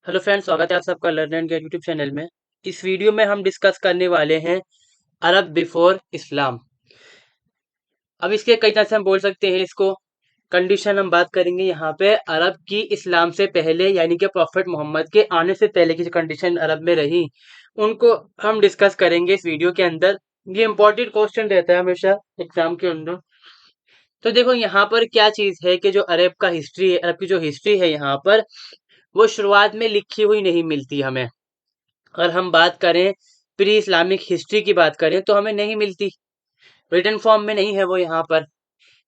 Hello friends, स्वागत है आप सबका learn and get YouTube channel में। इस वीडियो में हम डिस्कस करने वाले हैं अरब बिफोर इस्लाम। अब इसके कई तरह से हम बोल सकते हैं इसको। कंडीशन हम बात करेंगे यहाँ पे अरब की इस्लाम से पहले, यानी कि प्रॉफिट मोहम्मद के आने से पहले की जो कंडीशन अरब में रही, उनको हम डिस्कस करेंगे इस वीडियो के अंदर। ये इंपॉर्टेंट क्वेश्चन रहता है हमेशा एग्जाम के अंदर। तो देखो यहाँ पर क्या चीज है कि जो अरब का हिस्ट्री है, अरब की जो हिस्ट्री है यहाँ पर, वो शुरुआत में लिखी हुई नहीं मिलती हमें। अगर हम बात करें प्री इस्लामिक हिस्ट्री की बात करें तो हमें नहीं मिलती, रिटन फॉर्म में नहीं है वो यहाँ पर।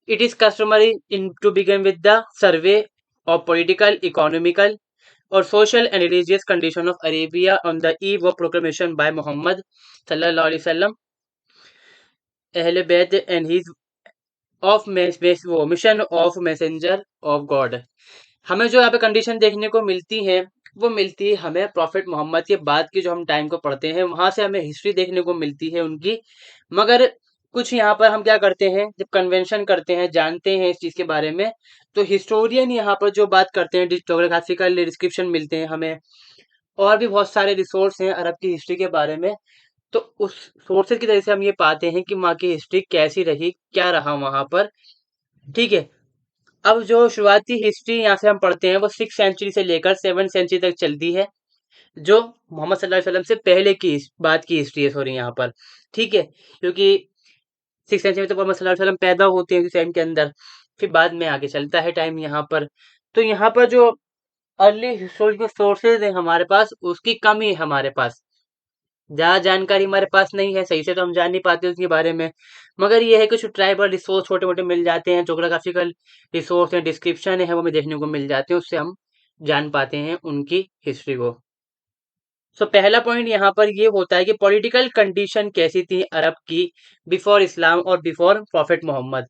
It is customary in to begin with the survey of political, economical और social and religious condition of Arabia on the eve of proclamation by Muhammad सल्लल्लाहु अलैहि वसल्लम अहले बैत and his of mission of messenger of God. हमें जो यहाँ पे कंडीशन देखने को मिलती है, वो मिलती है हमें प्रॉफिट मोहम्मद के बाद की, जो हम टाइम को पढ़ते हैं वहां से हमें हिस्ट्री देखने को मिलती है उनकी। मगर कुछ यहाँ पर हम क्या करते हैं, जब कन्वेंशन करते हैं, जानते हैं इस चीज के बारे में, तो हिस्टोरियन यहाँ पर जो बात करते हैं, ज्योग्राफिकल डिस्क्रिप्शन मिलते हैं हमें, और भी बहुत सारे रिसोर्स हैं अरब की हिस्ट्री के बारे में। तो उस सोर्सेज की तरह से हम ये पाते हैं कि वहाँ की हिस्ट्री कैसी रही, क्या रहा वहां पर। ठीक है। अब जो शुरुआती हिस्ट्री यहाँ से हम पढ़ते हैं वो 6 सेंचुरी से लेकर 7 सेंचुरी तक चलती है, जो मोहम्मद सल्लल्लाहु अलैहि वसल्लम से पहले की बात की हिस्ट्री है, सॉरी यहाँ पर। ठीक है, क्योंकि 6 सेंचुरी में तो मोहम्मद सल्लल्लाहु अलैहि वसल्लम पैदा होते हैं उस टाइम के अंदर, फिर बाद में आगे चलता है टाइम यहाँ पर। तो यहाँ पर जो अर्ली हिस्टोरिकल सोर्सेज है हमारे पास, उसकी कमी है हमारे पास। ज़्यादा जानकारी हमारे पास नहीं है, सही से तो हम जान नहीं पाते उसके बारे में। मगर ये है कि कुछ ट्राइबल रिसोर्स छोटे मोटे मिल जाते हैं, जोग्राफिकल रिसोर्स है, डिस्क्रिप्शन है, वो हमें देखने को मिल जाते हैं, उससे हम जान पाते हैं उनकी हिस्ट्री को। सो पहला पॉइंट यहाँ पर ये होता है कि पॉलिटिकल कंडीशन कैसी थी अरब की बिफोर इस्लाम और बिफोर प्रॉफिट मोहम्मद।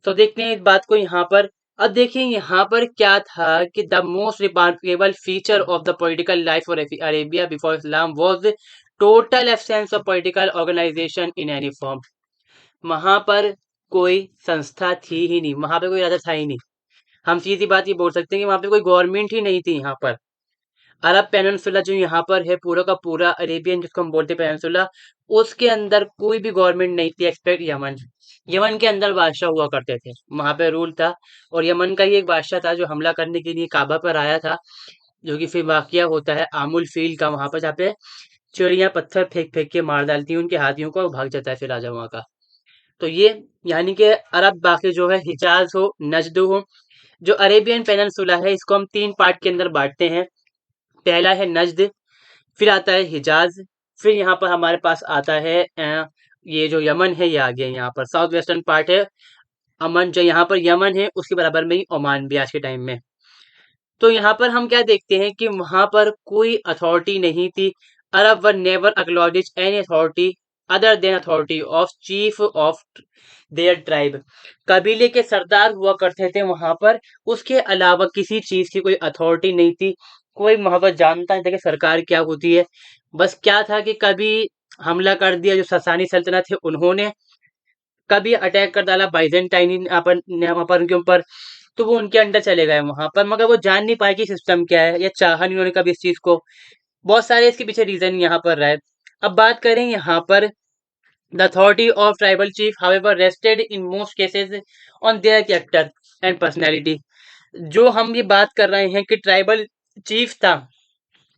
तो देखते हैं इस बात को यहाँ पर। अब देखिए यहाँ पर क्या था कि the most remarkable feature of the political life of Arabia before Islam was total absence of political organisation in any form. वहां पर कोई संस्था थी ही नहीं, वहां पर कोई राजा था ही नहीं। हम सीधी बात ये बोल सकते हैं कि वहां पे कोई गवर्नमेंट ही नहीं थी यहाँ पर। अरब पेनिनसुला जो यहाँ पर है, पूरा का पूरा अरेबियन जिसको हम बोलते हैं पेनिनसुला, उसके अंदर कोई भी गवर्नमेंट नहीं थी एक्सपेक्ट यमन। यमन के अंदर बादशाह हुआ करते थे, वहां पे रूल था। और यमन का ही एक बादशाह था जो हमला करने के लिए काबा पर आया था, जो कि फिर वाकया होता है आमुल फील का, वहां पर जहाँ पे चिड़िया पत्थर फेंक फेंक के मार डालती है उनके हाथियों को और भाग जाता है फिर राजा वहां का। तो ये, यानी कि अरब बाकी जो है, हिजाज हो, नजद हो, जो अरेबियन पेनिनसुला है, इसको हम 3 पार्ट के अंदर बांटते हैं। पहला है नजद, फिर आता है हिजाज, फिर यहाँ पर हमारे पास आता है ये जो यमन है, ये आ गया यहाँ पर साउथ वेस्टर्न पार्ट है। अमन जो यहाँ पर यमन है, उसके बराबर में ही ओमान भी आज के टाइम में। तो यहाँ पर हम क्या देखते हैं कि वहां पर कोई अथॉरिटी नहीं थी। Arab were never acknowledge any authority other than authority of chief of their tribe. कबीले के सरदार हुआ करते थे वहां पर, उसके अलावा किसी चीज की कोई अथॉरिटी नहीं थी। कोई वहां पर जानता नहीं था कि सरकार क्या होती है। बस क्या था कि कभी हमला कर दिया जो ससानी सल्तनत है उन्होंने, कभी अटैक कर डाला बाइजेंटाइन यहाँ पर उनके ऊपर, तो वो उनके अंडर चले गए वहां पर। मगर वो जान नहीं पाए कि सिस्टम क्या है, या चाहा नहीं उन्होंने कभी इस चीज को। बहुत सारे इसके पीछे रीजन यहाँ पर रहे। अब बात करें यहाँ पर, the authority of tribal chief however rested in most cases on their character and personality. जो हम ये बात कर रहे हैं कि ट्राइबल चीफ था,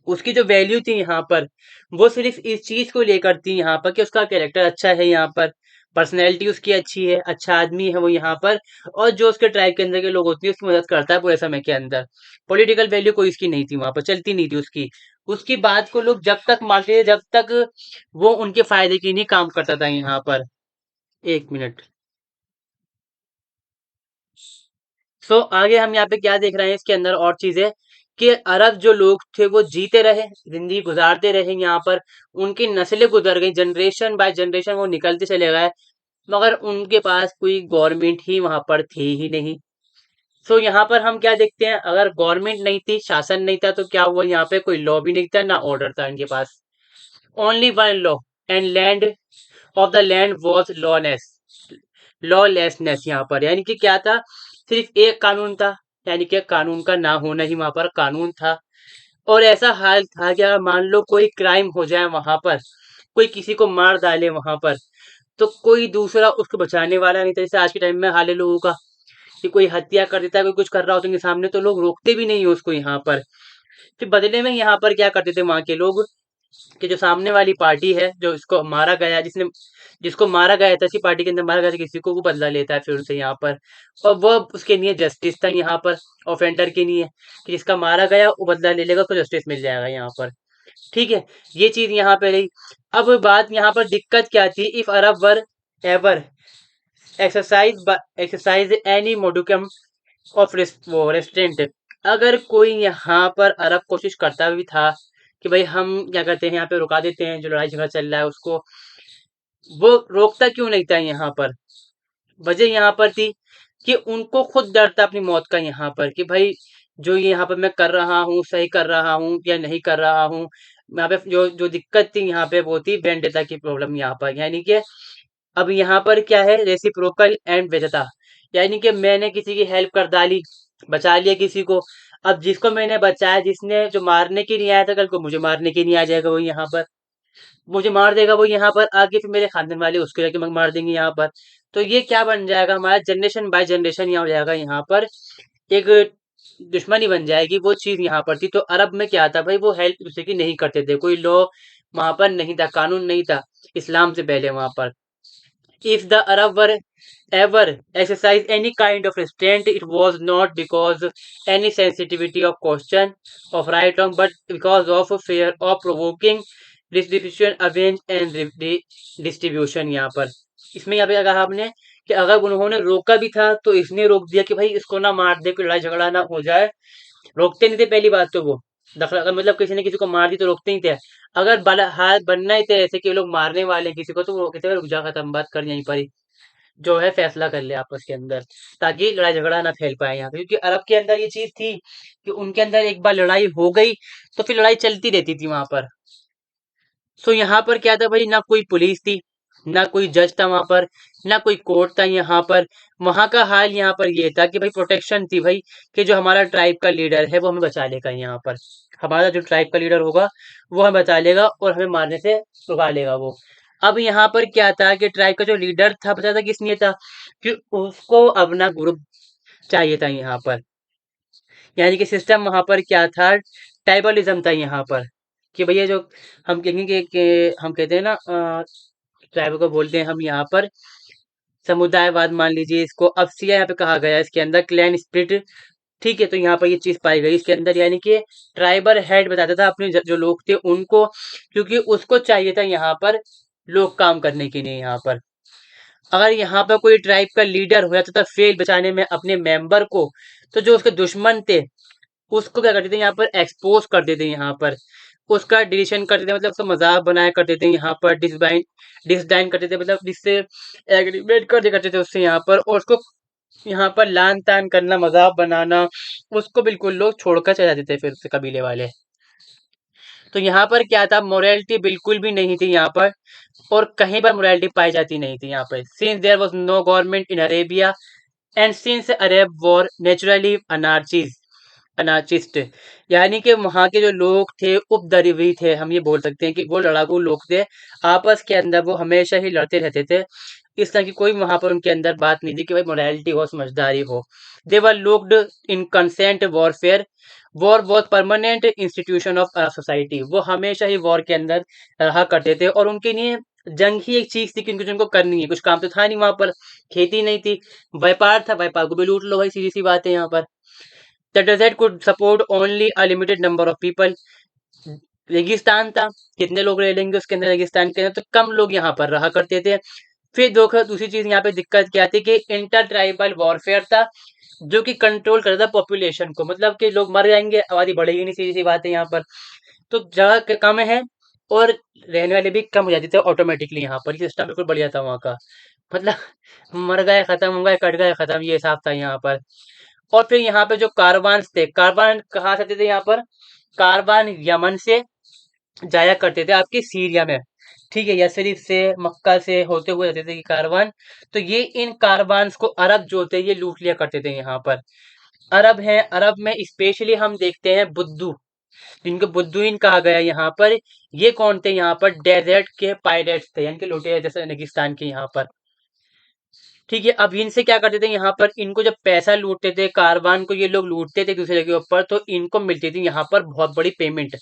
उसकी जो वैल्यू थी यहाँ पर, वो सिर्फ इस चीज को लेकर थी यहाँ पर कि उसका कैरेक्टर अच्छा है यहाँ पर, पर्सनैलिटी उसकी अच्छी है, अच्छा आदमी है वो यहाँ पर, और जो उसके ट्राइब के अंदर के लोग होते हैं उसकी मदद करता है पूरे समय के अंदर। पॉलिटिकल वैल्यू कोई इसकी नहीं थी वहां पर, चलती नहीं थी उसकी। उसकी बात को लोग जब तक मानते थे जब तक वो उनके फायदे की नहीं काम करता था यहाँ पर। 1 मिनट। सो आगे हम यहाँ पे क्या देख रहे हैं इसके अंदर और चीजें, कि अरब जो लोग थे वो जीते रहे, जिंदगी गुजारते रहे यहाँ पर। उनकी नस्लें गुजर गई, जनरेशन बाय जनरेशन वो निकलते चले गए, मगर उनके पास कोई गवर्नमेंट ही वहां पर थी ही नहीं। सो यहाँ पर हम क्या देखते हैं, अगर गवर्नमेंट नहीं थी, शासन नहीं था, तो क्या हुआ, यहाँ पे कोई लॉ भी नहीं था ना ऑर्डर था इनके पास। Only one law and land of the land was lawless, lawlessness यहाँ पर, यानी कि क्या था, सिर्फ एक कानून था, यानी कि कानून का ना होना ही वहां पर कानून था। और ऐसा हाल था कि अगर मान लो कोई क्राइम हो जाए वहां पर, कोई किसी को मार डाले वहां पर, तो कोई दूसरा उसको बचाने वाला नहीं था। जैसे आज के टाइम में हाल है लोगों का कि कोई हत्या कर देता है, कोई कुछ कर रहा होता है उनके सामने, तो लोग रोकते भी नहीं है उसको यहाँ पर। फिर बदले में यहाँ पर क्या करते थे वहां के लोग, कि जो सामने वाली पार्टी है, जो इसको मारा गया, जिसने जिसको मारा गया था, इसी पार्टी के अंदर मारा गया था किसी को, वो बदला लेता है फिर उनसे यहाँ पर। और वो उसके लिए जस्टिस था यहाँ पर, ऑफेंडर के लिए, कि जिसका मारा गया वो बदला ले लेगा, उसको जस्टिस मिल जाएगा यहाँ पर। ठीक है, ये चीज यहाँ पे रही। अब बात यहाँ पर दिक्कत क्या थी, if Arab were ever exercise any modicum of वो रेस्टोरेंट, अगर कोई यहाँ पर अरब कोशिश करता भी था कि भाई हम क्या करते हैं यहाँ पे रुका देते हैं जो लड़ाई झगड़ा चल रहा है उसको, वो रोकता क्यों नहीं था यहाँ पर? वजह यहाँ पर थी कि उनको खुद डर था अपनी मौत का यहाँ पर, कि भाई जो ये यहाँ पर मैं कर रहा हूँ सही कर रहा हूँ या नहीं कर रहा हूँ। यहाँ पे जो जो दिक्कत थी यहाँ पे वो थी वेंडेटा की प्रॉब्लम यहाँ पर, यानी कि अब यहाँ पर क्या है, रेसिप्रोकल एंड वेजेटा, यानी कि मैंने किसी की हेल्प कर डाली, बचा लिया किसी को। अब जिसको मैंने बचाया, जिसने जो मारने के लिए आया था, कल को मुझे मारने के लिए आ जाएगा वो यहाँ पर, मुझे मार देगा वो यहाँ पर आगे, फिर मेरे खानदान वाले उसको जाके मार देंगे यहाँ पर। तो ये क्या बन जाएगा, हमारा जनरेशन बाय जनरेशन यहाँ हो जाएगा यहाँ पर, एक दुश्मनी बन जाएगी। वो चीज यहाँ पर थी। तो अरब में क्या था भाई, वो हेल्प दूसरे की नहीं करते थे, कोई लॉ वहां पर नहीं था, कानून नहीं था इस्लाम से पहले वहां पर। If the Arab were ever exercised any kind of restraint, it was not because any sensitivity of question of right wrong, but because of fear of provoking distribution, avenge and distribution। यहाँ पर इसमें यहाँ पे कहा आपने कि अगर उन्होंने रोका भी था तो इसने रोक दिया कि भाई इसको ना मार दे, कोई लड़ाई झगड़ा ना हो जाए। रोकते नहीं थे पहली बात तो वो, दखल अगर मतलब किसी ने किसी को मार दी तो रोकते ही थे। अगर हाल बनना ही थे ऐसे कि लोग मारने वाले हैं किसी को, तो वो कहते हैं रुक जा, खत्म बात कर, यहीं पर ही जो है फैसला कर ले आपस के अंदर, ताकि लड़ाई झगड़ा ना फैल पाए यहाँ पे। क्योंकि अरब के अंदर ये चीज थी कि उनके अंदर एक बार लड़ाई हो गई तो फिर लड़ाई चलती रहती थी वहां पर। सो यहाँ पर क्या था भाई, ना कोई पुलिस थी, ना कोई जज था वहां पर, ना कोई कोर्ट था यहाँ पर। वहां का हाल यहाँ पर ये था कि भाई प्रोटेक्शन थी भाई, कि जो हमारा ट्राइब का लीडर है वो हमें बचा लेगा यहाँ पर, हमारा जो ट्राइब का लीडर होगा वो हमें बचा लेगा और हमें मारने से रुका लेगा वो। अब यहाँ पर क्या था कि ट्राइब का जो लीडर था, पता था किस लिए था, कि उसको अपना ग्रुप चाहिए था यहाँ पर। यानी कि सिस्टम वहां पर क्या था, ट्राइबलिज्म था यहाँ पर, कि भैया जो हम कहेंगे कि हम कहते हैं ना, ट्राइब को बोलते हैं हम यहाँ पर समुदायवाद मान लीजिए इसको। अब सिया यहाँ पे कहा गया है इसके अंदर क्लैन स्पिरिट। ठीक है, तो यहाँ पर ये चीज पाई गई इसके अंदर, यानी कि ट्राइबल हेड बताता था अपने जो लोग थे उनको, क्योंकि उसको चाहिए था यहाँ पर लोग काम करने के लिए यहाँ पर। अगर यहाँ पर कोई ट्राइब का लीडर हो जाता था फेल बचाने में अपने मेंबर को, तो जो उसके दुश्मन थे उसको क्या करते थे यहाँ पर, एक्सपोज कर देते यहाँ पर, उसका डिलीशन करते थे, मतलब उसका मजाक बनाया करते थे यहाँ पर, डिसडाइन करते थे, मतलब जिससे एग्रीमेंट करते थे उससे यहाँ पर, और उसको यहाँ पर लान तान करना, मजाक बनाना, उसको बिल्कुल लोग छोड़कर चले जाते थे फिर उससे कबीले वाले। तो यहाँ पर क्या था, मोरालिटी बिल्कुल भी नहीं थी यहाँ पर, और कहीं पर मोरालिटी पाई जाती नहीं थी यहाँ पर। Since there was no government in Arabia and since Arab were naturally anarchist, यानी कि वहाँ के जो लोग थे उपद्रवी थे, हम ये बोल सकते हैं कि वो लड़ाकू लोग थे, आपस के अंदर वो हमेशा ही लड़ते रहते थे। इस तरह की कोई वहां पर उनके अंदर बात नहीं थी कि भाई मोरालिटी हो, समझदारी हो। They were looked in constant warfare, war was permanent institution of society, वो हमेशा ही वॉर के अंदर रहा करते थे, और उनके लिए जंग ही एक चीज थी कि उनको करनी है, कुछ काम तो था नहीं वहां पर, खेती नहीं थी, व्यापार था, व्यापार को भी लूट लो भाई, सीधी सी बात है यहाँ पर। The desert could support only a limited number of people, रेगिस्तान था, कितने लोग रह लेंगे उसके अंदर, रेगिस्तान के अंदर तो कम लोग यहाँ पर रहा करते थे। फिर दूसरी चीज यहाँ पे दिक्कत क्या थी कि इंटर ट्राइबल वॉरफेयर था, जो कि कंट्रोल करता था पॉपुलेशन को, मतलब कि लोग मर जाएंगे, आबादी बढ़ेगी नहीं, सीधी सी बात है यहाँ पर। तो जगह कम है और रहने वाले भी कम हो जाते थे ऑटोमेटिकली, यहाँ पर सिस्टम बिल्कुल बढ़िया था वहाँ का, मतलब मर गए खत्म हो गए, कट गए खत्म, ये हिसाब था यहाँ पर। और फिर यहाँ पे जो कारवान थे, कारवान कहाँ से आते थे यहाँ पर, कारवान यमन से जाया करते थे आपके सीरिया में, ठीक है, यसरिफ से, मक्का से होते हुए जाते थे ये कारवान। तो ये इन कारवान को अरब जो थे ये लूट लिया करते थे यहाँ पर। अरब हैं, अरब में स्पेशली हम देखते हैं बुद्धू, जिनको बुद्दुइन कहा गया यहाँ पर। ये कौन थे यहाँ पर? डेजर्ट के पायरेट्स थे, यानी कि लुटेरे जैसे रेगिस्तान के यहाँ पर। ठीक है, अब इनसे क्या करते थे यहाँ पर, इनको जब पैसा लूटते थे, कारवान को ये लोग लूटते थे दूसरे के ऊपर, तो इनको मिलती थी यहाँ पर बहुत बड़ी पेमेंट।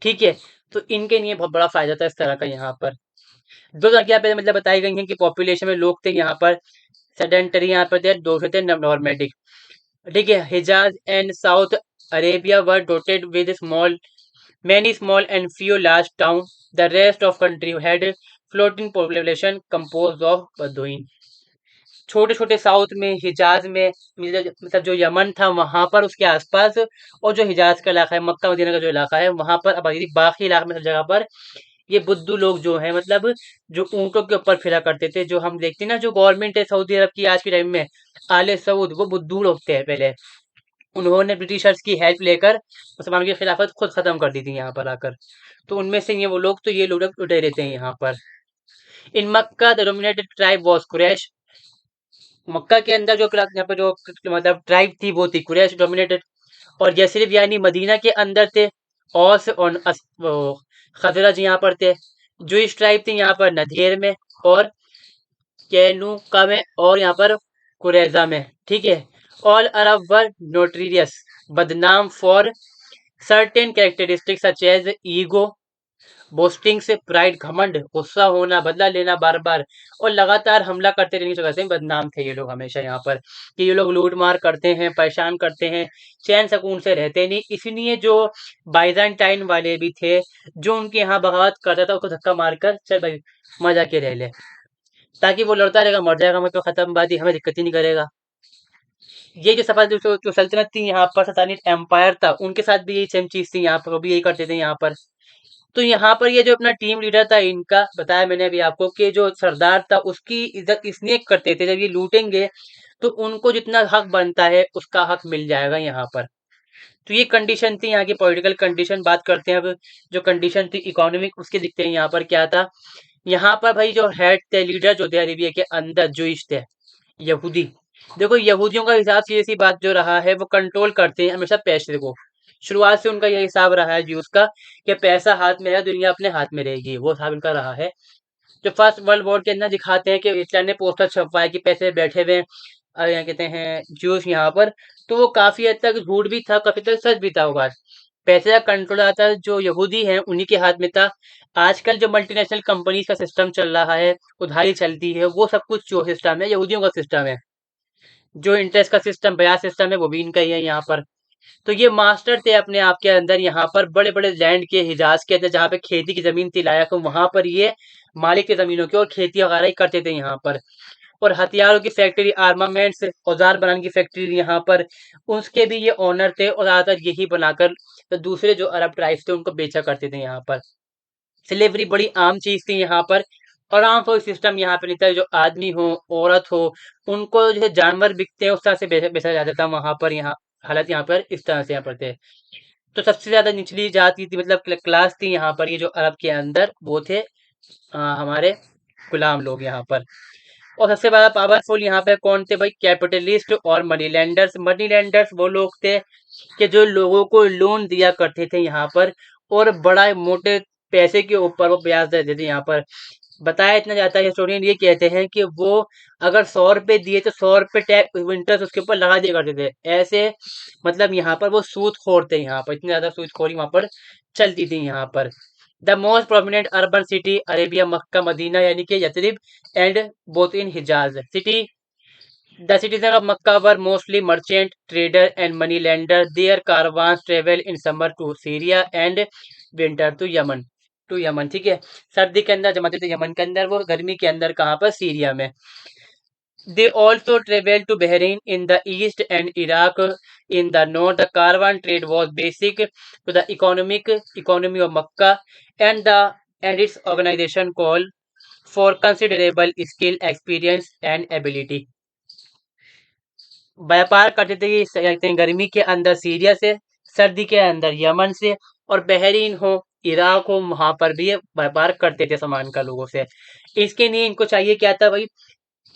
ठीक है, तो इनके लिए बहुत बड़ा फायदा था इस तरह का यहाँ पर। दो तरह की यहाँ पे मतलब बताई गई हैं कि पॉपुलेशन में लोग थे यहाँ पर, सेडेंटरी यहाँ पर थे, दूसरे थे नॉर्मेटिक। ठीक है, Hijaz and South Arabia were dotted with small many small and few large towns. The rest of country had floating population composed of Bedouin. छोटे छोटे साउथ में, हिजाज में, मतलब जो यमन था वहां पर उसके आसपास, और जो हिजाज का इलाका है, मक्का मदीना का जो इलाका है वहां पर आबादी थी। बाकी इलाके में सब जगह पर ये बुद्धू लोग जो है, मतलब जो ऊंटों के ऊपर फिरा करते थे, जो हम देखते हैं ना, जो गवर्नमेंट है सऊदी अरब की आज के टाइम में, आले सऊद, वो बुद्धू लोग थे पहले। उन्होंने ब्रिटिशर्स की हेल्प लेकर मुसलमानों की खिलाफत खुद खत्म कर दी थी यहाँ पर आकर। तो उनमें से ये वो लोग, तो ये लोग लुटे रहते हैं यहाँ पर। In Mecca the dominated tribe was Quraish. Mecca के अंदर जो यहाँ पर जो मतलब ट्राइब थी वो थी कुरैश डोमिनेटेड। और यसरिब यानी मदीना के अंदर थे औस और खजरज यहाँ पर थे। जो इस ट्राइब थी यहाँ पर नदीर में और कैनुका में और यहाँ पर कुरैजा में। ठीक है, ऑल अरब वर नोटरियस, बदनाम for certain characteristics such as ego, boasting से, प्राइड घमंड, गुस्सा होना, बदला लेना बार बार, और लगातार हमला करते रहने की वजह से बदनाम थे ये लोग हमेशा यहाँ पर, कि ये लोग लूट मार करते हैं, परेशान करते हैं, चैन सुकून से रहते नहीं। इसलिए जो बाइजेंटाइन वाले भी थे, जो उनके यहाँ बगावत करता था उसको धक्का मारकर चल भाई मजा के रह ले, ताकि वो लड़ता रहेगा, मर जाएगा, मतलब खत्म, बात ही, हमें दिक्कत ही नहीं करेगा। ये जो सफा जो सल्तनत थी यहाँ पर, सतानित एम्पायर था, उनके साथ भी यही सेम चीज थी यहाँ पर, वो भी यही करते थे यहाँ पर। तो यहाँ पर ये जो अपना टीम लीडर था इनका, बताया मैंने अभी आपको, कि जो सरदार था उसकी इज्जत इसलिए करते थे, जब ये लूटेंगे तो उनको जितना हक बनता है उसका हक मिल जाएगा यहाँ पर। तो ये कंडीशन थी यहाँ की पॉलिटिकल कंडीशन। बात करते हैं अब जो कंडीशन थी इकोनॉमिक, उसके दिखते हैं यहाँ पर क्या था। यहाँ पर भाई जो हेड थे, लीडर जो थे अरेबिया के अंदर, जूइश थे, यहूदी। देखो यहूदियों का हिसाब से ऐसी बात जो रहा है, वो कंट्रोल करते हैं हमेशा पैसे को। शुरुआत से उनका यही हिसाब रहा है ज्यूज का, कि पैसा हाथ में है, दुनिया अपने हाथ में रहेगी, वो हिसाब इनका रहा है। जो फर्स्ट वर्ल्ड वॉर के अंदर दिखाते हैं कि हिटलर ने पोस्टर छपवाए कि पैसे बैठे हुए यहाँ कहते हैं ज्यूस यहाँ पर, तो वो काफी हद तक झूठ भी था, काफी हद तक सच भी था वो बात। पैसे का कंट्रोल आता जो यहूदी हैं उन्हीं के हाथ में था। आजकल जो मल्टीनेशनल कंपनीज का सिस्टम चल रहा है, उधारी चलती है, वो सब कुछ जो सिस्टम है यहूदियों का सिस्टम है। जो इंटरेस्ट का सिस्टम, ब्याज सिस्टम है, वो भी इनका ही है यहाँ पर। तो ये मास्टर थे अपने आप के अंदर यहाँ पर, बड़े बड़े लैंड के, हिजाज के अंदर जहाँ पे खेती की जमीन थी लायक, वहां पर ये मालिक थे जमीनों के, और खेती वगैरह ही करते थे यहाँ पर। और हथियारों की फैक्ट्री, आर्मामेंट्स, औजार बनाने की फैक्ट्री यहाँ पर, उसके भी ये ओनर थे, और ज्यादातर यही बनाकर तो दूसरे जो अरब ट्राइब्स थे उनको बेचा करते थे यहाँ पर। स्लेवरी बड़ी आम चीज थी यहाँ पर। और आम कोई सिस्टम यहाँ पे नहीं था, जो आदमी हो, औरत हो, उनको जो है जानवर बिकते हैं उस तरह से बेचा जाता था वहां पर। यहाँ हालत यहाँ पर इस तरह से यहाँ पर थे। तो सबसे ज्यादा निचली जाति थी, मतलब क्लास थी यहाँ पर, ये जो अरब के अंदर वो थे हमारे गुलाम लोग यहाँ पर। और सबसे बड़ा पावरफुल यहाँ पे कौन थे भाई? कैपिटलिस्ट और मनी लैंडर्स। मनी लैंडर्स वो लोग थे कि जो लोगों को लोन दिया करते थे यहाँ पर, और बड़ा मोटे पैसे के ऊपर वो ब्याज देते थे यहाँ पर। बताया इतना जाता है, हिस्टोरियन ये कहते हैं कि वो अगर 100 रुपए दिए तो 100 रुपए टैक्स इंटरेस्ट उसके ऊपर लगा दिया करते थे ऐसे। मतलब यहाँ पर वो सूदखोर थे, यहाँ पर इतनी ज्यादा सूदखोरी वहां पर चलती थी यहाँ पर। The most prominent urban city Arabia, Mecca Medina यानी कि Yathrib and both in Hijaz city. The citizens of Makkah were mostly merchant, trader, and money lender. Their caravans travel in summer to Syria and winter to Yemen. To Yemen, ठीक है। सर्दी के अंदर जमाते थे Yemen के अंदर, वो गर्मी के अंदर कहाँ पर? सीरिया में। They also traveled to Bahrain in the east and Iraq in the north. The caravan trade was basic to the economy of Makkah, and its organization called for considerable skill, experience, and ability. व्यापार करते थे ये कहते हैं गर्मी के अंदर Syria से, सर्दी के अंदर यमन से, और बहरीन हो, इराक हो, वहां पर भी ये व्यापार करते थे सामान का लोगों से। इसके लिए इनको चाहिए क्या था भाई?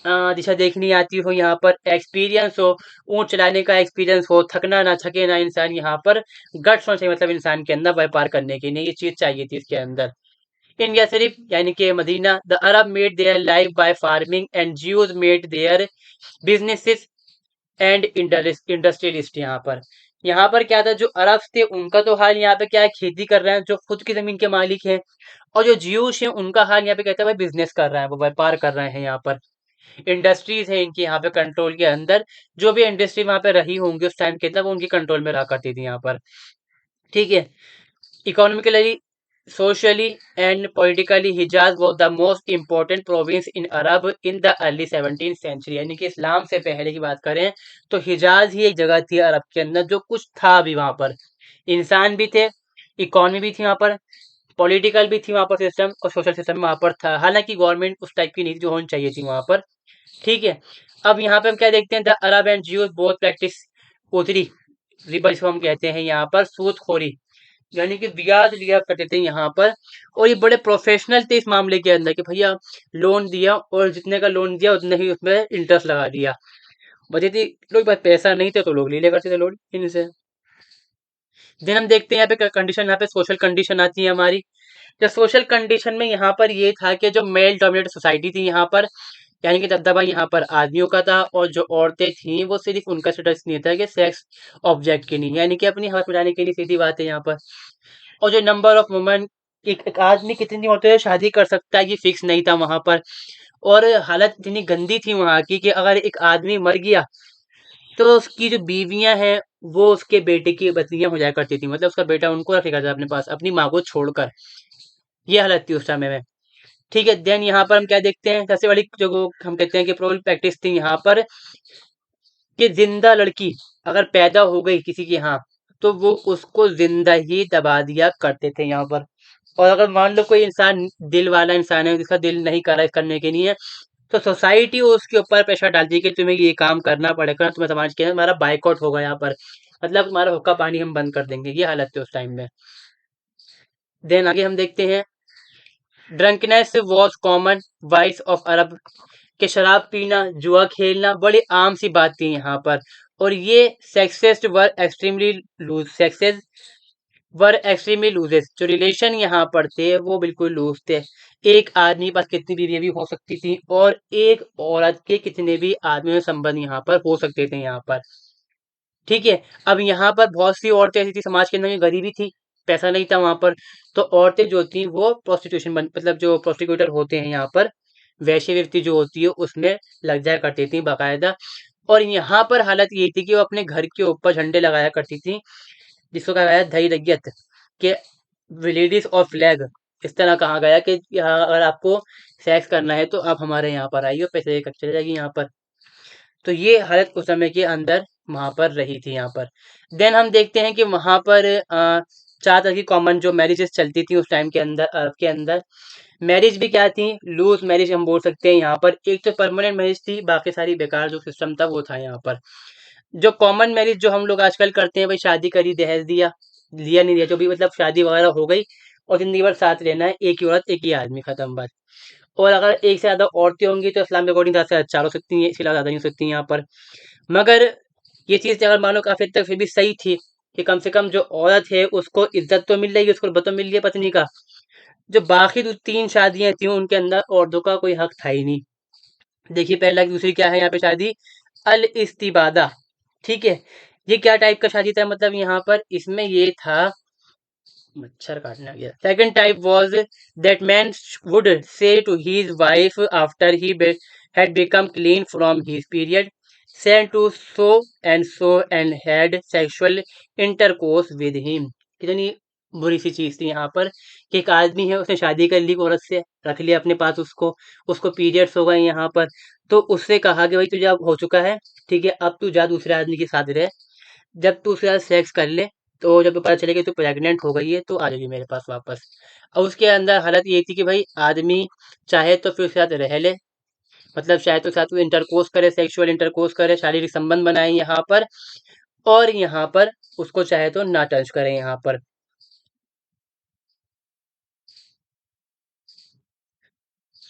दिशा देखनी आती हो, यहाँ पर एक्सपीरियंस हो, ऊँट चलाने का एक्सपीरियंस हो, थकना ना थके ना इंसान, यहाँ पर गट्स होना चाहिए, मतलब इंसान के अंदर व्यापार करने के लिए ये चीज़ चाहिए थी इसके अंदर। इंडिया शरीफ यानी कि Medina, the Arab made their life by farming and Jews made their businesses and industrialist. यहाँ पर क्या था, जो अरब थे उनका तो हाल यहाँ पे क्या है, खेती कर रहे हैं, जो खुद की जमीन के मालिक हैं। और जो ज्यूश है उनका हाल यहाँ पे कहता है भाई बिजनेस कर रहा है, वो व्यापार कर रहे हैं। यहाँ पर इंडस्ट्रीज है इनकी यहाँ पे कंट्रोल के अंदर, जो भी इंडस्ट्री वहां पे रही होंगी उस टाइम के अंदर वो उनकी कंट्रोल में रहा करती थी यहाँ पर। ठीक है। Economically, socially and politically, Hijaz was the most important province in Arab in the early 17th century। यानी कि इस्लाम से पहले की बात करें तो हिजाज ही एक जगह थी अरब के अंदर जो कुछ था भी वहां पर, इंसान भी थे, इकोनॉमी भी थी वहां पर, पॉलिटिकल भी थी वहां पर सिस्टम, और सोशल सिस्टम वहां पर था। हालांकि गवर्नमेंट उस टाइप की नहीं थी जो होनी चाहिए थी वहां पर। ठीक है। अब यहाँ पे हम क्या देखते हैं, the Arab and Jews both practice उतरी रिबा, जिसको हम कहते हैं यहाँ पर सूदखोरी, यानी कि ब्याज लिया करते थे यहाँ पर। और ये बड़े प्रोफेशनल थे इस मामले के अंदर कि भैया लोन दिया और जितने का लोन दिया उतने ही उसमें इंटरेस्ट लगा दिया। बस यदि लोग पास पैसा नहीं थे तो लोग ले लिया करते थे लोन इनसे। देन हम देखते हैं यहाँ पे कंडीशन, यहाँ पे सोशल कंडीशन आती है हमारी। जो सोशल कंडीशन में यहाँ पर ये था कि जो मेल डोमिनेटेड सोसाइटी थी यहाँ पर, यानी कि दबदबा यहाँ पर आदमियों का था, और जो औरतें थीं वो सिर्फ उनका स्टेटस नहीं था कि सेक्स ऑब्जेक्ट के लिए, यानी कि अपनी हवस मिटाने के लिए, सीधी बात है यहाँ पर। और जो नंबर ऑफ वुमेन, एक आदमी कितनी औरतों से शादी कर सकता है ये फिक्स नहीं था वहां पर। और हालत इतनी गंदी थी वहां की कि अगर एक आदमी मर गया तो उसकी जो बीवियां हैं वो उसके बेटे की बदलियां हो जाया करती थी, मतलब उसका बेटा उनको रखेगा था अपने पास अपनी माँ को छोड़कर। ये हालत थी उस समय में। ठीक है। देन यहाँ पर हम क्या देखते हैं, सबसे बड़ी जो हम कहते हैं कि प्रोबल प्रैक्टिस थी यहाँ पर, कि जिंदा लड़की अगर पैदा हो गई किसी के यहाँ तो वो उसको जिंदा ही दबा दिया करते थे यहाँ पर। और अगर मान लो कोई इंसान दिल वाला इंसान है जिसका दिल नहीं कर रहा है इस करने के लिए, तो सोसाइटी उसके ऊपर प्रेशर डालती है कि तुम्हें ये काम करना पड़ेगा, तुम्हें समाज के हमारा बाइकआउट होगा यहाँ पर, मतलब तुम्हारा हुक्का पानी हम बंद कर देंगे। ये हालत थी उस टाइम में। देन आगे हम देखते हैं, drunkenness was common vice of Arab, के शराब पीना जुआ खेलना बड़ी आम सी बात थी यहाँ पर। और ये sexes were extremely loose, sexes were extremely looses, जो रिलेशन यहाँ पर थे वो बिल्कुल लूज थे। एक आदमी के पास कितनी बीवियां भी हो सकती थी, और एक औरत के कितने भी आदमियों से संबंध यहाँ पर हो सकते थे यहाँ पर। ठीक है। अब यहाँ पर बहुत सी औरतें ऐसी थी समाज के अंदर में, गरीबी थी, पैसा नहीं था वहां पर, तो औरतें जो थी वो प्रोस्टिट्यूशन बन, मतलब जो प्रोस्टिट्यूटर होते हैं यहाँ पर, वैश्यवृत्ति जो होती है उसमें लग जाया करती थी बाकायदा। और यहाँ पर हालत ये थी कि वो अपने घर के ऊपर झंडे लगाया करती थी, जिसको कहा गया धई रैयत के लेडीज ऑफ फ्लैग। इस तरह कहा गया कि यहाँ अगर आपको सेक्स करना है तो आप हमारे यहाँ पर आइए, पैसे लेकर चले जाइए यहाँ पर। तो ये हालत उस समय के अंदर वहाँ पर रही थी यहाँ पर। देन हम देखते हैं कि वहाँ पर चार तरह की कॉमन जो मैरिजेस चलती थी उस टाइम के अंदर, अरब के अंदर। मैरिज भी क्या थी, लूज मैरिज हम बोल सकते हैं यहाँ पर। एक तो परमानेंट मैरिज थी, बाकी सारी बेकार जो सिस्टम था वो था यहाँ पर। जो कॉमन मैरिज जो हम लोग आजकल करते हैं, भाई शादी करी दहेज दिया, लिया नहीं दिया, जो भी मतलब शादी वगैरह हो गई और जिंदगी भर साथ रहना है, एक ही औरत एक ही आदमी, खत्म बात। और अगर एक से ज्यादा औरतें होंगी तो इस्लाम के अकॉर्डिंग ज्यादा से चार हो सकती हैं, इसके अलावा ज्यादा नहीं हो सकती यहाँ पर। मगर ये चीज अगर मान लो काफी हद तक फिर भी सही थी, कि कम से कम जो औरत है उसको इज्जत तो मिल रही है, उसको रुतबा तो मिल रही है पत्नी का। जो बाकी जो तीन शादियां थी उनके अंदर औरतों का कोई हक था ही नहीं। देखिए पहला की दूसरी क्या है यहाँ पे शादी, अल इस्तिबादा। ठीक है। ये क्या टाइप का शादी था, मतलब यहाँ पर इसमें ये था, मच्छर काटने गया। Second type was that man would say to his wife after he had become clean from his period, sent to so and had sexual intercourse with him। कितनी बुरी सी चीज थी यहाँ पर, कि एक आदमी है उसने शादी कर ली औरत से, रख लिया अपने पास उसको, उसको पीरियड्स हो गए यहाँ पर, तो उससे कहा कि भाई तुझे अब हो चुका है, ठीक है, अब तू जा दूसरे आदमी के साथ रह। जब तू उसके साथ सेक्स कर ले तो जब पता चले कि तू प्रेग्नेंट हो गई है तो आ जाएगी मेरे पास वापस। और उसके अंदर हालत ये थी कि भाई आदमी चाहे तो फिर उसके साथ रह ले, मतलब चाहे तो साथ में इंटरकोर्स करे, सेक्सुअल इंटरकोर्स करे, शारीरिक संबंध बनाए यहाँ पर, और यहाँ पर उसको चाहे तो ना टच करे यहाँ पर।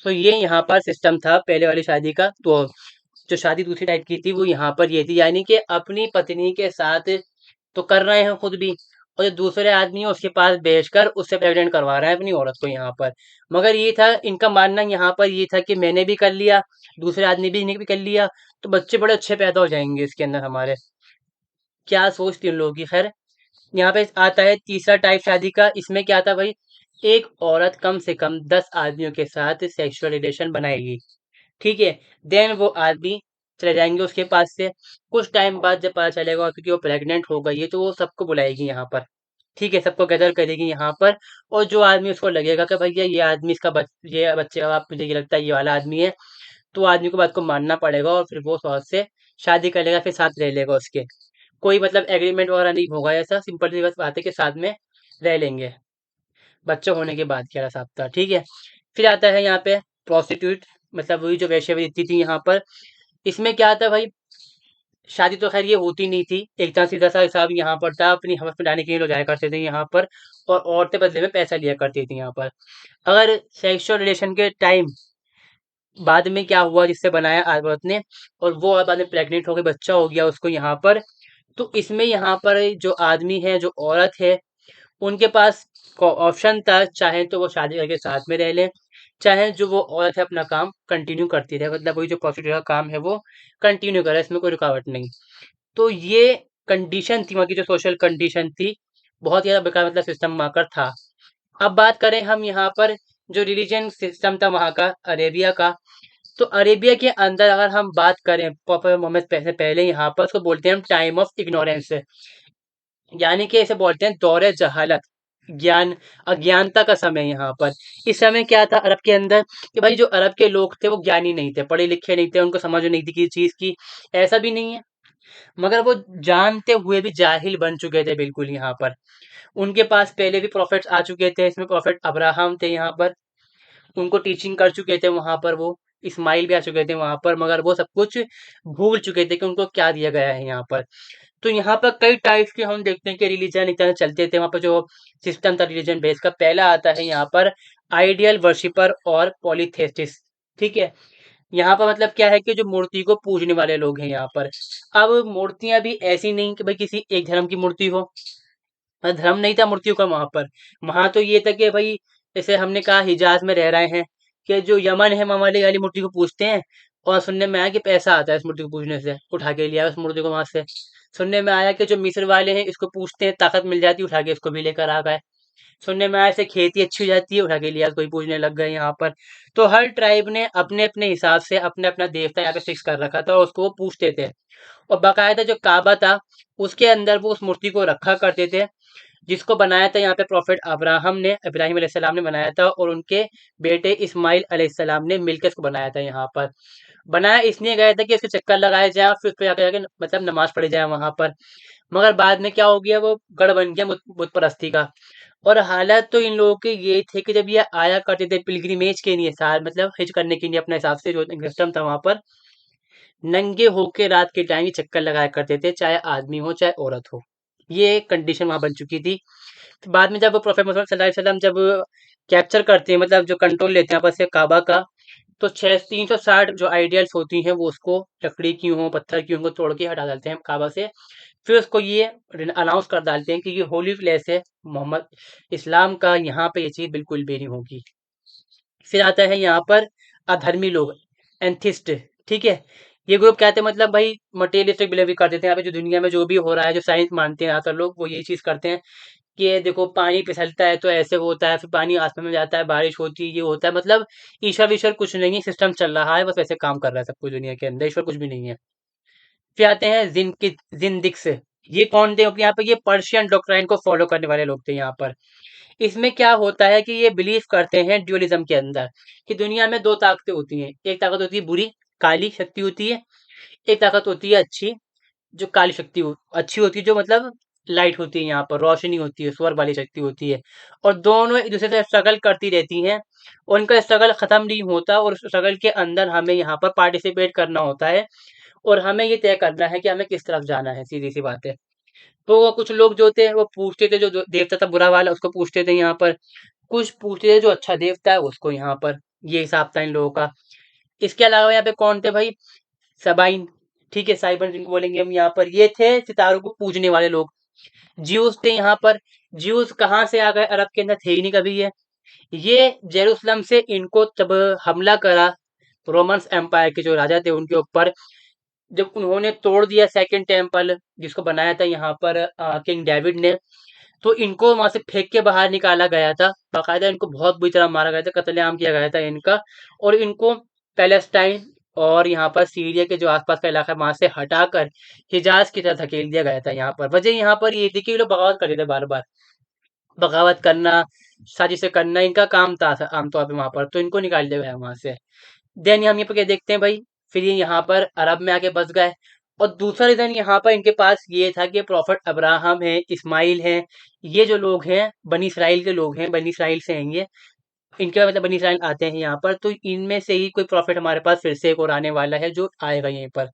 तो ये यहाँ पर सिस्टम था पहले वाली शादी का। तो जो शादी दूसरी टाइप की थी वो यहाँ पर ये थी, यानी कि अपनी पत्नी के साथ तो कर रहे हैं खुद भी, और जो दूसरे आदमी है उसके पास भेजकर उससे प्रेग्नेंट करवा रहे हैं अपनी औरत को यहाँ पर। मगर ये था इनका मानना यहाँ पर ये था कि मैंने भी कर लिया, दूसरे आदमी भी ने भी कर लिया, तो बच्चे बड़े अच्छे पैदा हो जाएंगे इसके अंदर हमारे। क्या सोच थी उन लोगों की। खैर, यहाँ पे आता है तीसरा टाइप शादी का। इसमें क्या था भाई, एक औरत कम से कम 10 आदमियों के साथ सेक्सुअल रिलेशन बनाएगी, ठीक है। देन वो आदमी चले जाएंगे उसके पास से। कुछ टाइम बाद जब पता चलेगा क्योंकि वो प्रेग्नेंट हो गई है, तो वो सबको बुलाएगी यहाँ पर, ठीक है, सबको गैदर करेगी यहाँ पर। और जो आदमी उसको लगेगा कि भैया ये आदमी इसका ये बच्चे का बाप, मुझे ये लगता है ये वाला आदमी है, तो आदमी को बात को मानना पड़ेगा और फिर वो उस औरत से शादी कर लेगा, फिर साथ रह लेगा उसके। कोई मतलब एग्रीमेंट वगैरह नहीं होगा, ऐसा सिंपल सी बस बात है कि साथ में रह लेंगे बच्चे होने के बाद, क्या साहब था, ठीक है। फिर आता है यहाँ पे प्रोस्टिट्यूट, मतलब वही जो वैश्यवृत्ति थी यहाँ पर। इसमें क्या था भाई, शादी तो खैर ये होती नहीं थी, एक तरह सीधा सा हिसाब यहाँ पर था, अपनी हवस मिटाने के लिए लोग जाया करते थे यहाँ पर, और औरतें बदले में पैसा लिया करती थी यहाँ पर। अगर सेक्सुअल रिलेशन के टाइम बाद में क्या हुआ जिससे बनाया औरत ने, और वो बाद में प्रेग्नेंट हो गई, बच्चा हो गया उसको यहाँ पर, तो इसमें यहाँ पर जो आदमी है जो औरत है उनके पास ऑप्शन था, चाहे तो वो शादी करके साथ में रह लें, चाहे जो वो औरत है अपना काम कंटिन्यू करती रहे, मतलब वही जो प्रोस्टिट्यूट का काम है वो कंटिन्यू करे, इसमें कोई रुकावट नहीं। तो ये कंडीशन थी वहाँ की, जो सोशल कंडीशन थी, बहुत ही ज़्यादा बेकार मतलब सिस्टम वहाँ का था। अब बात करें हम यहाँ पर जो रिलीजन सिस्टम था वहाँ का, अरेबिया का। तो अरेबिया के अंदर अगर हम बात करें प्रॉपर मोहम्मद से पहले, यहाँ पर उसको बोलते हैं हम टाइम ऑफ इग्नोरेंस, यानी कि इसे बोलते हैं दौरे जहालत, ज्ञान अज्ञानता का समय यहाँ पर। इस समय क्या था अरब के अंदर, कि भाई जो अरब के लोग थे वो ज्ञानी नहीं थे, पढ़े लिखे नहीं थे, उनको समझ नहीं थी किसी चीज़ की, ऐसा भी नहीं है, मगर वो जानते हुए भी जाहिल बन चुके थे बिल्कुल यहाँ पर। उनके पास पहले भी प्रॉफिट्स आ चुके थे, इसमें प्रॉफिट अब्राहम थे यहाँ पर, उनको टीचिंग कर चुके थे वहाँ पर वो, इस्माइल भी आ चुके थे वहाँ पर, मगर वो सब कुछ भूल चुके थे कि उनको क्या दिया गया है यहाँ पर। तो यहाँ पर कई टाइप्स के हम देखते हैं कि रिलीजन एक तरह से चलते थे वहाँ पर। जो सिस्टम था रिलीजन बेस का, पहला आता है यहाँ पर आइडियल वर्शिपर और पॉलीथेइस्ट, ठीक है। यहाँ पर मतलब क्या है कि जो मूर्ति को पूजने वाले लोग हैं यहाँ पर। अब मूर्तियां भी ऐसी नहीं कि भाई किसी एक धर्म की मूर्ति हो, धर्म नहीं था मूर्तियों का वहां पर। वहां तो ये था कि भाई, जैसे हमने कहा हिजाज में रह रहे हैं, कि जो यमन है वहाँ वाली वाली मूर्ति को पूजते हैं, और सुनने में आया कि पैसा आता है इस मूर्ति को पूजने से, उठा के लिया उस मूर्ति को वहां से। सुनने में आया कि जो मिस्र वाले हैं इसको पूजते हैं, ताकत मिल जाती है, उठा के इसको भी लेकर आ गए। सुनने में आया ऐसे खेती अच्छी हो जाती है, उठा के लिया कोई पूजने लग गए यहाँ पर। तो हर ट्राइब ने अपने अपने हिसाब से अपने अपना देवता यहाँ पे फिक्स कर रखा था और उसको वो पूजते थे। और बाकायदा जो काबा था उसके अंदर वो उस मूर्ति को रखा करते थे, जिसको बनाया था यहाँ पे प्रॉफिट अब्राहम ने, इब्राहिम अलैहिस्सलाम ने बनाया था, और उनके बेटे इस्माइल अलैहिस्सलाम ने मिलकर इसको बनाया था यहाँ पर। बनाया इसलिए गया था कि इसके चक्कर लगाए जाए और फिर उस पे जाकर जाके मतलब नमाज पढ़ी जाए वहां पर। मगर बाद में क्या हो गया, वो गढ़ बन गया बुत परस्ती का। और हालात तो इन लोगों के ये थे कि जब ये आया करते थे पिलग्रिमेज के लिए, साल मतलब हिज करने के लिए अपने हिसाब से, जो सिस्टम था वहां पर, नंगे होके रात के टाइम ये चक्कर लगाया करते थे, चाहे आदमी हो चाहे औरत हो। ये कंडीशन वहां बन चुकी थी। तो बाद में जब प्रोफेट मोहम्मद सल्लल्लाहु अलैहि वसल्लम जब कैप्चर करते हैं, मतलब जो कंट्रोल लेते हैं आपस से काबा का, तो 360 जो आइडियल्स होती हैं वो उसको लकड़ी की हो पत्थर की हो, उनको तोड़ के हटा डालते हैं काबा से। फिर उसको ये अनाउंस कर डालते हैं कि ये होली प्लेस है मोहम्मद इस्लाम का, यहाँ पे ये चीज़ बिल्कुल भी नहीं होगी। फिर आता है यहाँ पर अधर्मी लोग, एंथिस्ट, ठीक है। ये ग्रुप क्या थे, मतलब भाई मटेरियलिस्टिक बिलीव करते थे, यहाँ पे जो दुनिया में जो भी हो रहा है, जो साइंस मानते हैं ज़्यादातर लोग, वो यही चीज़ करते हैं कि ये देखो पानी फिसलता है तो ऐसे होता है, फिर पानी आसमान में जाता है, बारिश होती है, ये होता है, मतलब ईश्वर विश्वर कुछ नहीं है, सिस्टम चल रहा है, बस वैसे काम कर रहा है सब कुछ दुनिया के अंदर, ईश्वर कुछ भी नहीं है। फिर आते हैं जिंदिक्स। ये कौन थे, यहाँ पे ये पर्शियन डॉक्ट्राइन को फॉलो करने वाले लोग थे यहाँ पर। इसमें क्या होता है कि ये बिलीव करते हैं ड्यूअलिज्म के अंदर, कि दुनिया में दो ताकतें होती हैं, एक ताकत होती है बुरी, काली शक्ति होती है, एक ताकत होती है अच्छी, जो काली शक्ति अच्छी होती है, जो मतलब लाइट होती है, यहाँ पर रोशनी होती है, स्वर्ग वाली शक्ति होती है। और दोनों एक दूसरे से स्ट्रगल करती रहती हैं, और उनका स्ट्रगल खत्म नहीं होता, और उस स्ट्रगल के अंदर हमें यहाँ पर पार्टिसिपेट करना होता है, और हमें ये तय करना है कि हमें किस तरफ जाना है, सीधी सी बात है। तो वो कुछ लोग जो थे वो पूछते थे, जो देवता था बुरा वाला उसको पूछते थे यहाँ पर, कुछ पूछते थे जो अच्छा देवता है उसको यहाँ पर। ये हिसाब था इन लोगों का। इसके अलावा यहाँ पे कौन थे भाई? सबाइन, ठीक है, साइबन जिनको बोलेंगे हम यहाँ पर, ये थे सितारों को पूजने वाले लोग। ज्यूस थे यहाँ पर। ज्यूस कहाँ से आ गए? अरब के अंदर थे ही नहीं कभी ये जेरूसलम से इनको जब हमला करा रोमन्स एम्पायर के जो राजा थे उनके ऊपर, जब उन्होंने तोड़ दिया सेकंड टेम्पल जिसको बनाया था यहाँ पर किंग डेविड ने, तो इनको वहां से फेंक के बाहर निकाला गया था। बाकायदा इनको बहुत बुरी तरह मारा गया था, कत्लेआम किया गया था इनका। और इनको पैलेस्टाइन और यहाँ पर सीरिया के जो आसपास का इलाका है वहां से हटाकर हिजाज की तरफ धकेल दिया गया था। यहाँ पर वजह यहाँ पर ये थी कि ये लोग बगावत कर रहे थे बार बार। बगावत करना, साजिशें करना इनका काम था आमतौर पे वहां पर, तो इनको निकाल दिया गया वहां से। देन हम यहाँ पे क्या देखते हैं भाई, फिर ये यहाँ पर अरब में आके बस गए। और दूसरा रीजन यहाँ पर इनके पास ये था कि प्रॉफिट अब्राहम है, इस्माइल है, ये जो लोग हैं बनी इसराइल के लोग हैं, बनी इसराइल से हैं ये, इनके मतलब बनी इसराइल आते हैं यहाँ पर, तो इनमें से ही कोई प्रॉफिट हमारे पास फिर से एक और आने वाला है जो आएगा यहीं पर।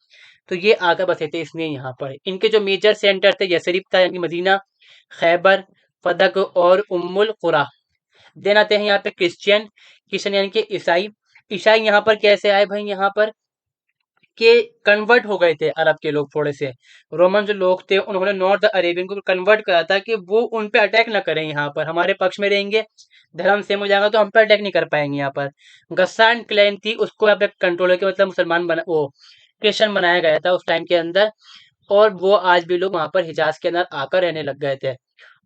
तो ये आकर बसे थे इसलिए यहाँ पर। इनके जो मेजर सेंटर थे यसरिब था यानी मदीना, खैबर, फदक और उम्मुल कुरा। देन आते हैं यहाँ पे क्रिश्चियन, क्रिश्चियन यानी कि ईसाई। ईसाई यहाँ पर कैसे आए भाई? यहाँ पर के कन्वर्ट हो गए थे अरब के लोग थोड़े से। रोमन जो लोग थे उन्होंने नॉर्थ अरेबियन को कन्वर्ट करा था कि वो उन पे अटैक ना करें, यहाँ पर हमारे पक्ष में रहेंगे, धर्म सेम हो जाएगा तो हम पे अटैक नहीं कर पाएंगे यहाँ पर। गस्सान क्लैन थी उसको यहाँ पे कंट्रोल करके मतलब मुसलमान बना, वो क्रिश्चियन बनाया गया था उस टाइम के अंदर। और वो आज भी लोग वहां पर हिजाज के अंदर आकर रहने लग गए थे।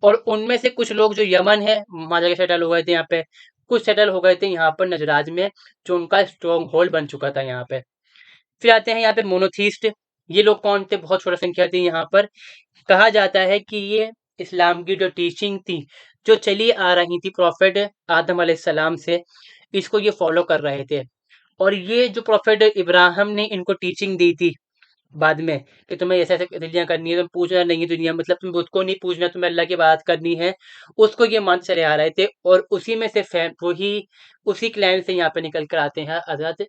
और उनमें से कुछ लोग जो यमन है वहां जाके सेटल हो गए थे यहाँ पे, कुछ सेटल हो गए थे यहाँ पर नजराज में, जो उनका स्ट्रॉन्ग होल्ड बन चुका था यहाँ पे। फिर आते हैं यहाँ पे मोनोथीस्ट। ये लोग कौन थे? बहुत छोटा संख्या थी यहाँ पर। कहा जाता है कि ये इस्लाम की जो टीचिंग थी जो चली आ रही थी प्रॉफिट आदम सलाम से, इसको ये फॉलो कर रहे थे। और ये जो प्रॉफिट इब्राहिम ने इनको टीचिंग दी थी बाद में कि तुम्हें ऐसे ऐसे दुनिया करनी है, तुम पूजना नहीं है दुनिया, मतलब तुम खुद को नहीं पूजना, तुम्हें अल्लाह की बात करनी है, उसको ये मान चले आ रहे थे। और उसी में से वही उसी क्लैन से यहाँ पे निकल कर आते हैं हजरत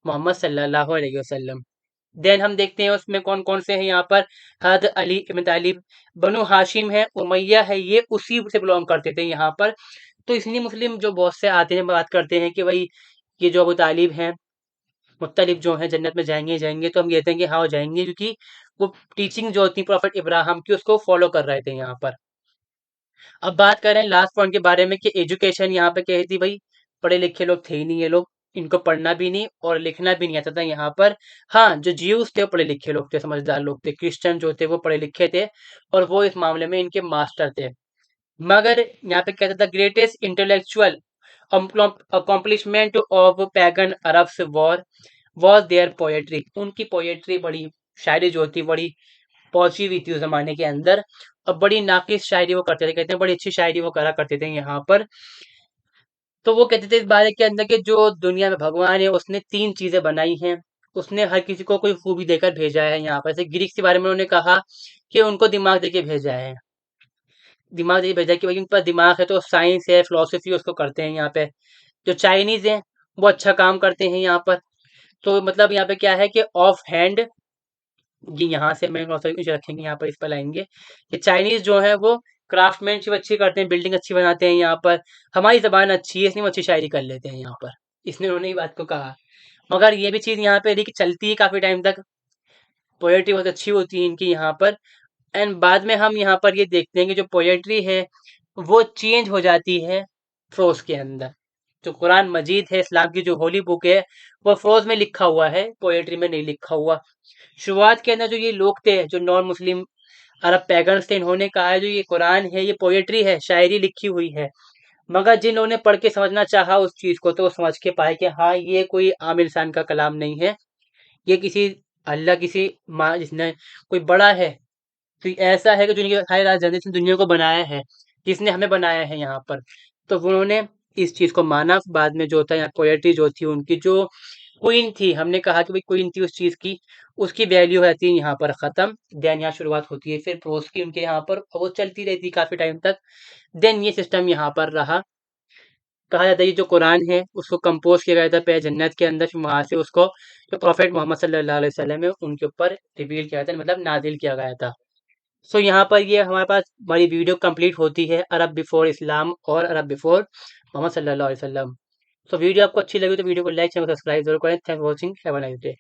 मोहम्मद सल्लल्लाहु अलैहि वसल्लम। देन हम देखते हैं उसमें कौन कौन से हैं यहाँ पर। हज़रत अली इब्न तालिब, बनु हाशिम है, उमैया है, ये उसी से बिलोंग करते थे यहाँ पर। तो इसलिए मुस्लिम जो बहुत से आते हैं बात करते हैं कि भाई ये जो अबू तालिब हैं मुत्तलिब जो हैं जन्नत में जाएंगे ही जाएंगे, तो हम कहते हैं कि हाँ वो जाएंगे, क्योंकि वो टीचिंग जो थी प्रॉफिट इब्राहिम की उसको फॉलो कर रहे थे यहाँ पर। अब बात करें लास्ट पॉइंट के बारे में कि एजुकेशन यहाँ पे क्या थी भाई? पढ़े लिखे लोग थे ही नहीं ये लोग, इनको पढ़ना भी नहीं और लिखना भी नहीं आता था यहाँ पर। हाँ, जो ज्यूस थे वो पढ़े लिखे लोग थे, समझदार लोग थे। क्रिश्चियन जो थे वो पढ़े लिखे थे और वो इस मामले में इनके मास्टर थे। मगर यहाँ पे कहता था greatest intellectual accomplishment of pagan Arabs was their poetry. उनकी पोएट्री बड़ी, शायरी जो थी बड़ी पहुंची हुई थी उस जमाने के अंदर, और बड़ी नाकिस शायरी वो करते थे। कहते हैं बड़ी अच्छी शायरी वो करा करते थे यहाँ पर। तो वो कहते थे इस बारे के अंदर कि जो दुनिया में भगवान है उसने तीन चीजें बनाई हैं, उसने हर किसी को कोई खूबी देकर भेजा है। यहाँ पर जैसे ग्रीक के बारे में उन्होंने कहा कि उनको दिमाग देके भेजा है, दिमाग देके भेजा है कि भाई उनके पास दिमाग है, तो साइंस है फिलोसफी उसको करते हैं यहाँ पे। जो चाइनीज हैं वो अच्छा काम करते हैं यहाँ पर। तो मतलब यहाँ पे क्या है कि ऑफ हैंड, ये यहाँ से मैं फिलोसफी रखेंगे यहाँ पर, इस पर लाएंगे कि चाइनीज जो है वो क्राफ्टमैनशिप अच्छी करते हैं, बिल्डिंग अच्छी बनाते हैं यहाँ पर। हमारी जबान अच्छी है इसलिए वो अच्छी शायरी कर लेते हैं यहाँ पर, इसने उन्होंने ये बात को कहा। मगर ये भी चीज़ यहाँ पे रही कि चलती है काफ़ी टाइम तक, पोएट्री बहुत अच्छी होती है इनकी यहाँ पर। एंड बाद में हम यहाँ पर ये देखते हैं कि जो पोएट्री है वो चेंज हो जाती है प्रोज के अंदर। जो कुरान मजीद है इस्लाम की जो होली बुक है वो प्रोज में लिखा हुआ है, पोएट्री में नहीं लिखा हुआ। शुरुआत के अंदर जो ये लोग थे जो नॉन मुस्लिम अरब पैगन्स थे, इन्होंने कहा है जो ये कुरान है ये पोएट्री है, शायरी लिखी हुई है। मगर जिन लोगों ने पढ़ के समझना चाहा उस चीज़ को, तो वो समझ के पाए कि हाँ ये कोई आम इंसान का कलाम नहीं है, ये किसी अल्लाह, किसी माँ जिसने कोई बड़ा है, तो ऐसा है कि दुनिया हाय राज जिसने दुनिया को बनाया है, जिसने हमें बनाया है यहाँ पर। तो उन्होंने इस चीज़ को माना। बाद में जो होता है यहाँ पोएट्री जो थी उनकी जो क्वीन थी, हमने कहा कि भाई क्वीन थी उस चीज़ की, उसकी वैल्यू रहती है यहाँ पर ख़त्म। देन यहाँ शुरुआत होती है फिर प्रोस की उनके यहाँ पर, और वो चलती रहती है काफ़ी टाइम तक। देन ये सिस्टम यहाँ पर रहा। कहा जाता है ये जो कुरान है उसको कंपोज किया गया था पहले जन्नत के अंदर, फिर वहाँ से उसको जो प्रॉफिट मोहम्मद सल्लल्लाहु अलैहि वसल्लम है उनके ऊपर रिवील किया था, मतलब नाजिल किया गया था। सो यहाँ पर ये हमारे पास हमारी वीडियो कंप्लीट होती है, अरब बिफोर इस्लाम और अरब बिफोर मोहम्मद सल्लल्लाहु अलैहि वसल्लम। तो वीडियो आपको अच्छी लगी तो वीडियो को लाइक, चैनल को सब्सक्राइब जरूर करें। Thank for watching, have a nice day.